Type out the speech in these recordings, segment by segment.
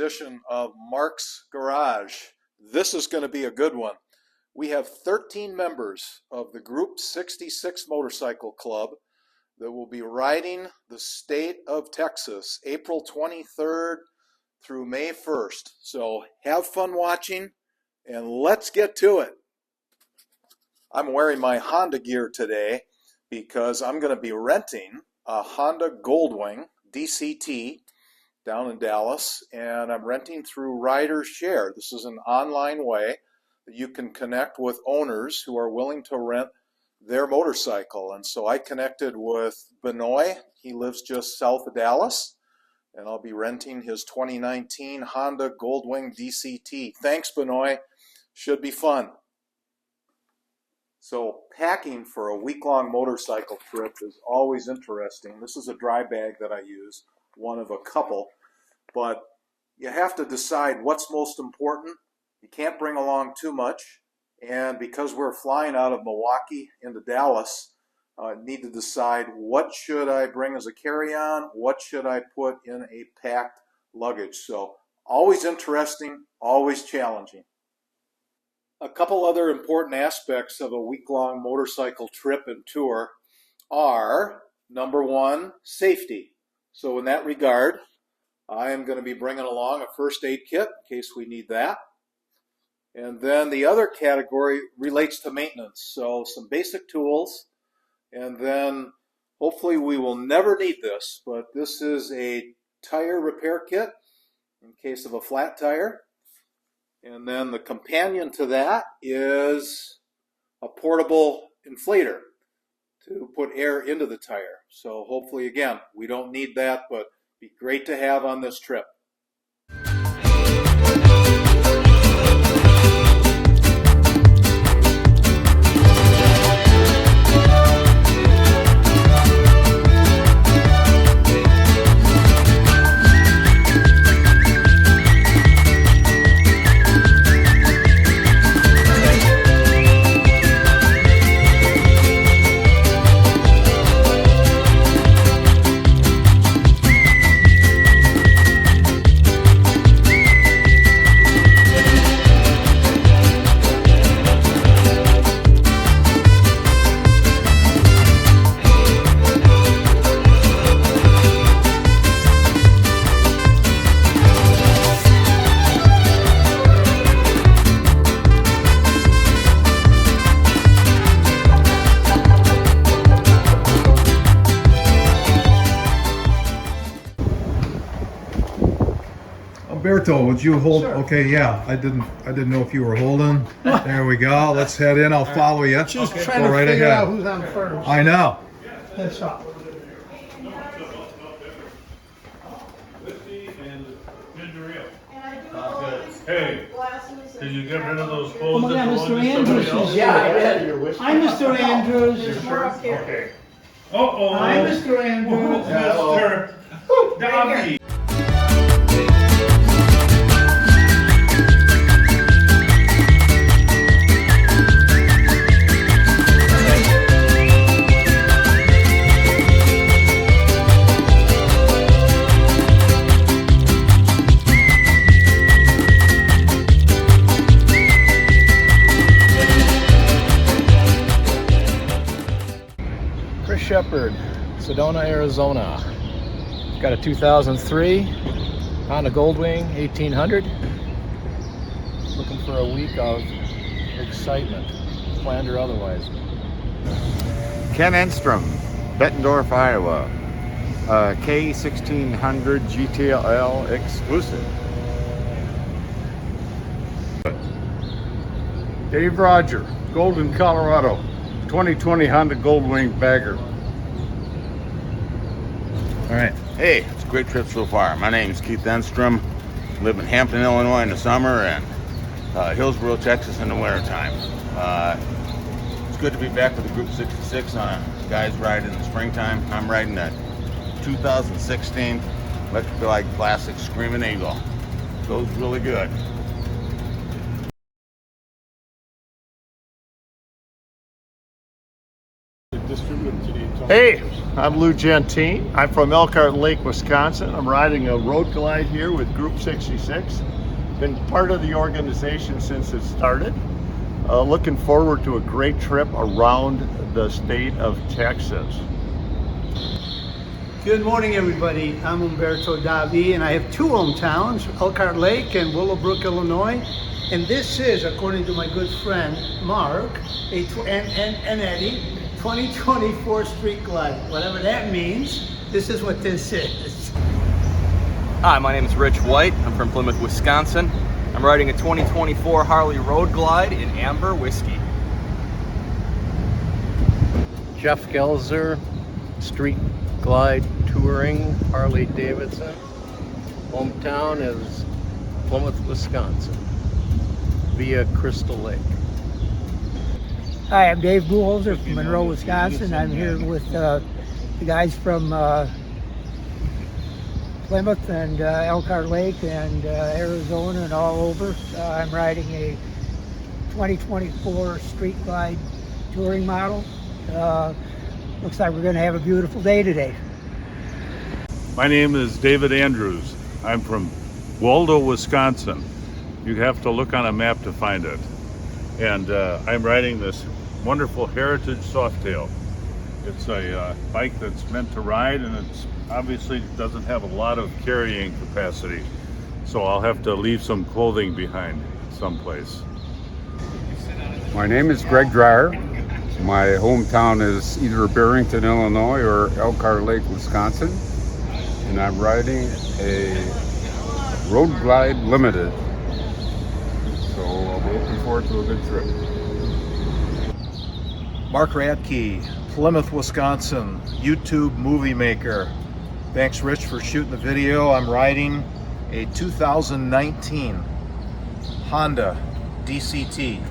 edition of Mark's Garage. This is going to be a good one. We have 13 members of the Group 66 Motorcycle Club that will be riding the state of Texas April 23rd through May 1st. So have fun watching and let's get to it. I'm wearing my Honda gear today because I'm going to be renting a Honda Goldwing DCT down in Dallas, and I'm renting through Rider Share. This is an online way that you can connect with owners who are willing to rent their motorcycle. And so I connected with Benoit. He lives just south of Dallas, and I'll be renting his 2019 Honda Goldwing DCT. Thanks, Benoit. Should be fun. So packing for a week-long motorcycle trip is always interesting. This is a dry bag that I use, one of a couple, but you have to decide what's most important. You can't bring along too much, and because we're flying out of Milwaukee into Dallas, I need to decide what should I bring as a carry-on, what should I put in a packed luggage. So always interesting, always challenging. A couple other important aspects of a week-long motorcycle trip and tour are, number one, safety. So in that regard, I am going to be bringing along a first aid kit in case we need that. And then the other category relates to maintenance. So some basic tools, and then hopefully we will never need this, but this is a tire repair kit in case of a flat tire. And then the companion to that is a portable inflator to put air into the tire. So hopefully, again, we don't need that, but be great to have on this trip. Alberto, would you hold? Sure. Okay, yeah. I didn't know if you were holding. There we go. Let's head in. I'll follow you. Just Okay. trying Go to right figure ahead. out who's on first. I know. That's all. Hey, did you get rid of those Oh clothes my God, that Mr. belonged to Andrews somebody else? is Yeah, I here. read your wish. I'm Mr. Andrews. Okay. Uh-oh. Hi, Mr. Andrews. Mr. Dobby. Shepherd, Sedona, Arizona. Got a 2003 Honda Goldwing 1800. Looking for a week of excitement, planned or otherwise. Ken Enstrom, Bettendorf, Iowa. K1600 GTL exclusive. Dave Roger, Golden, Colorado. 2020 Honda Goldwing Bagger. All right. Hey, it's a great trip so far. My name's Keith Enstrom. Live in Hampton, Illinois in the summer and Hillsboro, Texas in the wintertime. It's good to be back with the Group 66 on a guy's ride in the springtime. I'm riding a 2016 Electric Glide Classic Screaming Eagle. Goes really good. Hey, I'm Lou Gentine. I'm from Elkhart Lake, Wisconsin. I'm riding a road glide here with Group 66. Been part of the organization since it started. Looking forward to a great trip around the state of Texas. Good morning, everybody. I'm Umberto Davi, and I have two hometowns, Elkhart Lake and Willowbrook, Illinois. And this is, according to my good friend Mark and Eddie, 2024 Street Glide. Whatever that means, this is what this is. Hi, my name is Rich White. I'm from Plymouth, Wisconsin. I'm riding a 2024 Harley Road Glide in Amber Whiskey. Jeff Gelzer, Street Glide Touring, Harley Davidson. Hometown is Plymouth, Wisconsin, via Crystal Lake. Hi, I'm Dave Buchholzer from Monroe, Wisconsin. I'm here with the guys from Plymouth and Elkhart Lake and Arizona and all over. I'm riding a 2024 Street Glide touring model. Looks like we're going to have a beautiful day today. My name is David Andrews. I'm from Waldo, Wisconsin. You have to look on a map to find it. And I'm riding this wonderful Heritage Softail. It's a bike that's meant to ride, and it's obviously doesn't have a lot of carrying capacity. So I'll have to leave some clothing behind someplace. My name is Greg Dreyer. My hometown is either Barrington, Illinois or Elkhart Lake, Wisconsin. And I'm riding a Road Glide Limited. So I'm looking forward to a good trip. Mark Radke, Plymouth, Wisconsin, YouTube movie maker. Thanks, Rich, for shooting the video. I'm riding a 2019 Honda DCT.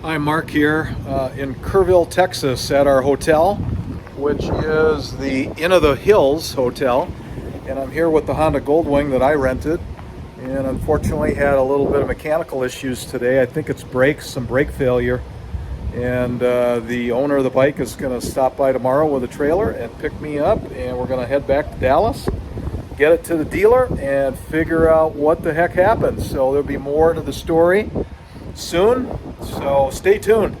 I'm Mark here in Kerrville, Texas at our hotel, which is the Inn of the Hills Hotel. And I'm here with the Honda Goldwing that I rented. And unfortunately had a little bit of mechanical issues today. I think it's brakes, some brake failure. And the owner of the bike is going to stop by tomorrow with a trailer and pick me up. And we're going to head back to Dallas, get it to the dealer, and figure out what the heck happened. So there'll be more to the story soon, so stay tuned.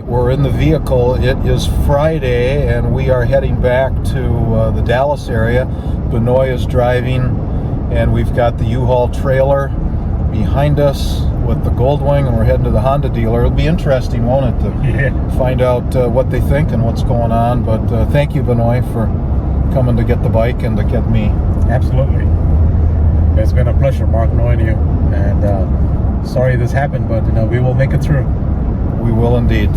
We're in the vehicle. It is Friday and we are heading back to the Dallas area. Benoit is driving and we've got the U-Haul trailer behind us with the Goldwing, and we're heading to the Honda dealer. It'll be interesting, won't it, to find out what they think and what's going on. But thank you, Benoit, for coming to get the bike and to get me. Absolutely. It's been a pleasure, Mark, knowing you. And sorry this happened, but we will make it through. We will indeed.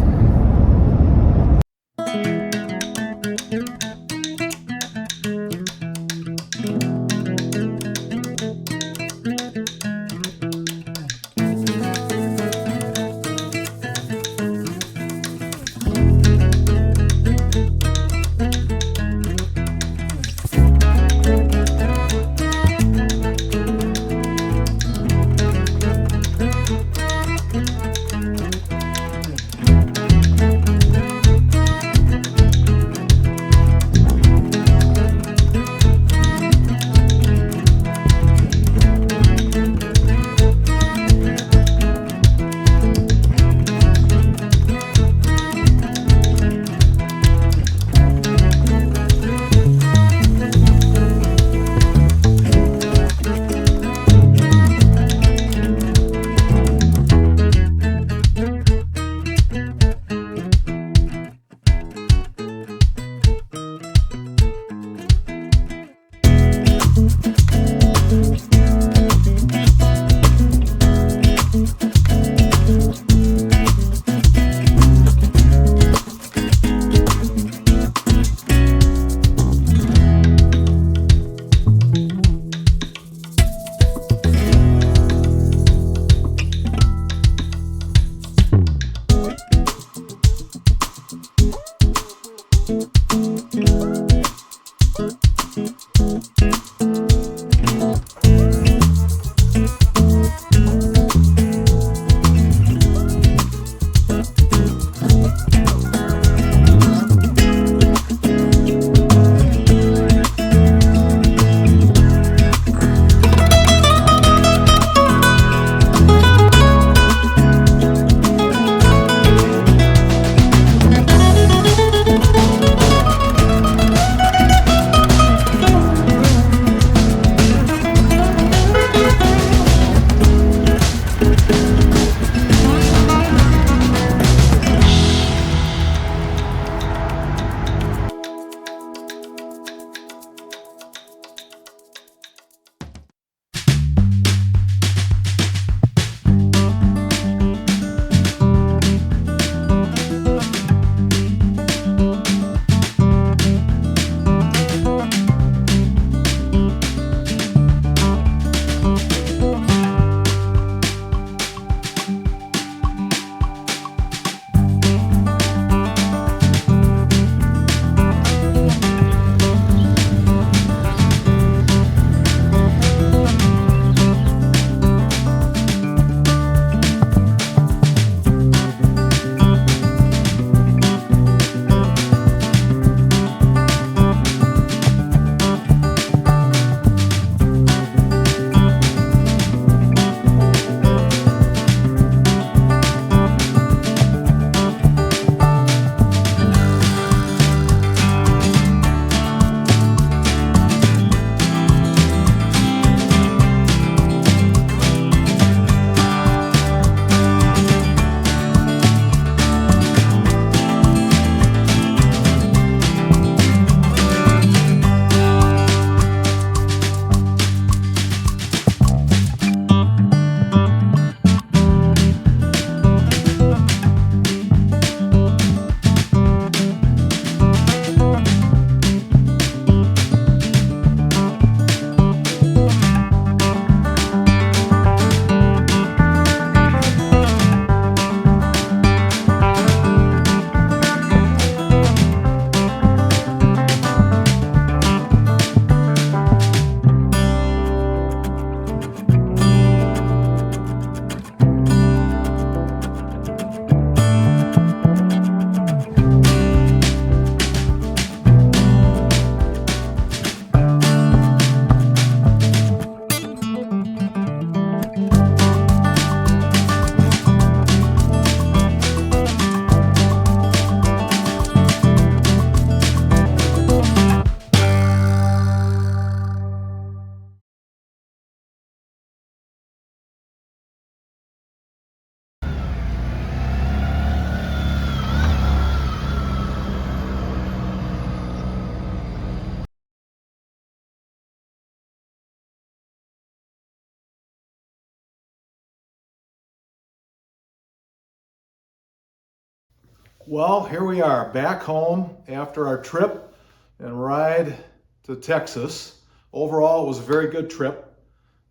Well, here we are back home after our trip and ride to Texas. Overall, it was a very good trip.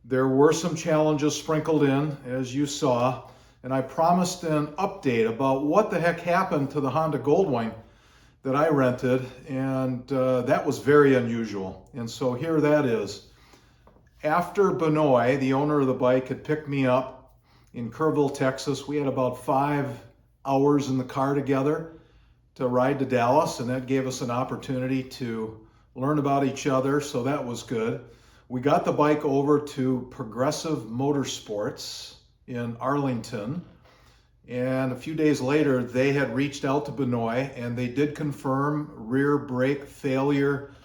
There were some challenges sprinkled in, as you saw, and I promised an update about what the heck happened to the Honda Goldwing that I rented, and that was very unusual. And so here that is. After Benoit, the owner of the bike, had picked me up in Kerrville, Texas, we had about 5 hours in the car together to ride to Dallas, and that gave us an opportunity to learn about each other, so that was good. We got the bike over to Progressive Motorsports in Arlington, and a few days later they had reached out to Benoit and they did confirm rear brake failure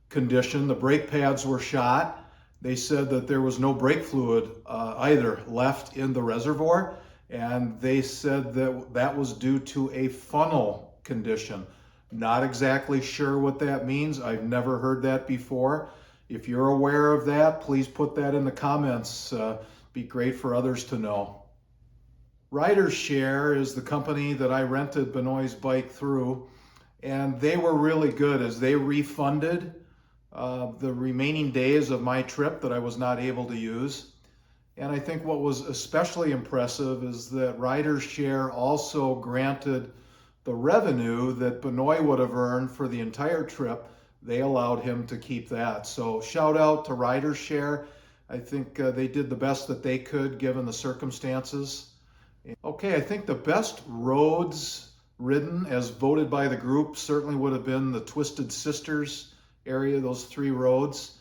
condition. The brake pads were shot. They said that there was no brake fluid either left in the reservoir, and they said that that was due to a funnel condition. Not exactly sure what that means. I've never heard that before. If you're aware of that, please put that in the comments. Be great for others to know. Riders Share is the company that I rented Benoit's bike through, and they were really good as they refunded the remaining days of my trip that I was not able to use. And I think what was especially impressive is that Riders Share also granted the revenue that Benoit would have earned for the entire trip. They allowed him to keep that. So shout out to Riders Share. I think they did the best that they could given the circumstances. Okay, I think the best roads ridden as voted by the group certainly would have been the Twisted Sisters area, those 3 roads.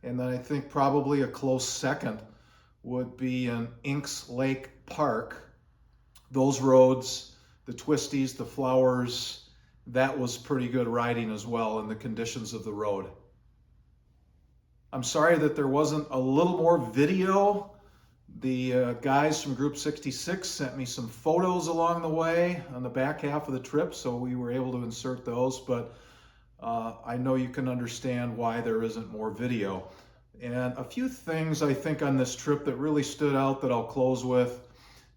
And then I think probably a close second would be in Inks Lake Park. Those roads, the twisties, the flowers, that was pretty good riding as well in the conditions of the road. I'm sorry that there wasn't a little more video. The guys from Group 66 sent me some photos along the way on the back half of the trip, so we were able to insert those, but I know you can understand why there isn't more video. And a few things I think on this trip that really stood out that I'll close with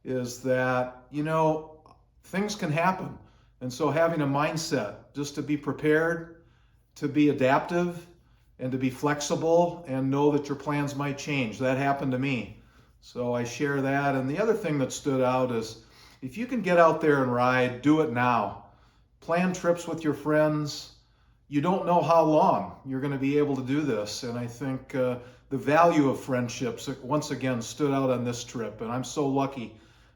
is that, you know, things can happen. And so having a mindset just to be prepared, to be adaptive, and to be flexible and know that your plans might change. That happened to me. So I share that. And the other thing that stood out is if you can get out there and ride, do it now. Plan trips with your friends. You don't know how long you're going to be able to do this. And I think the value of friendships, once again, stood out on this trip. And I'm so lucky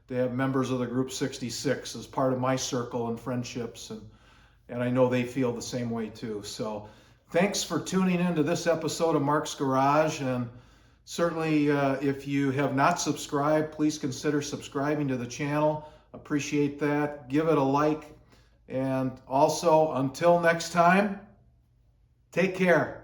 to have members of the Group 66 as part of my circle and friendships. And I know they feel the same way too. So thanks for tuning into this episode of Mark's Garage. And certainly if you have not subscribed, please consider subscribing to the channel. Appreciate that. Give it a like. And also, until next time, take care.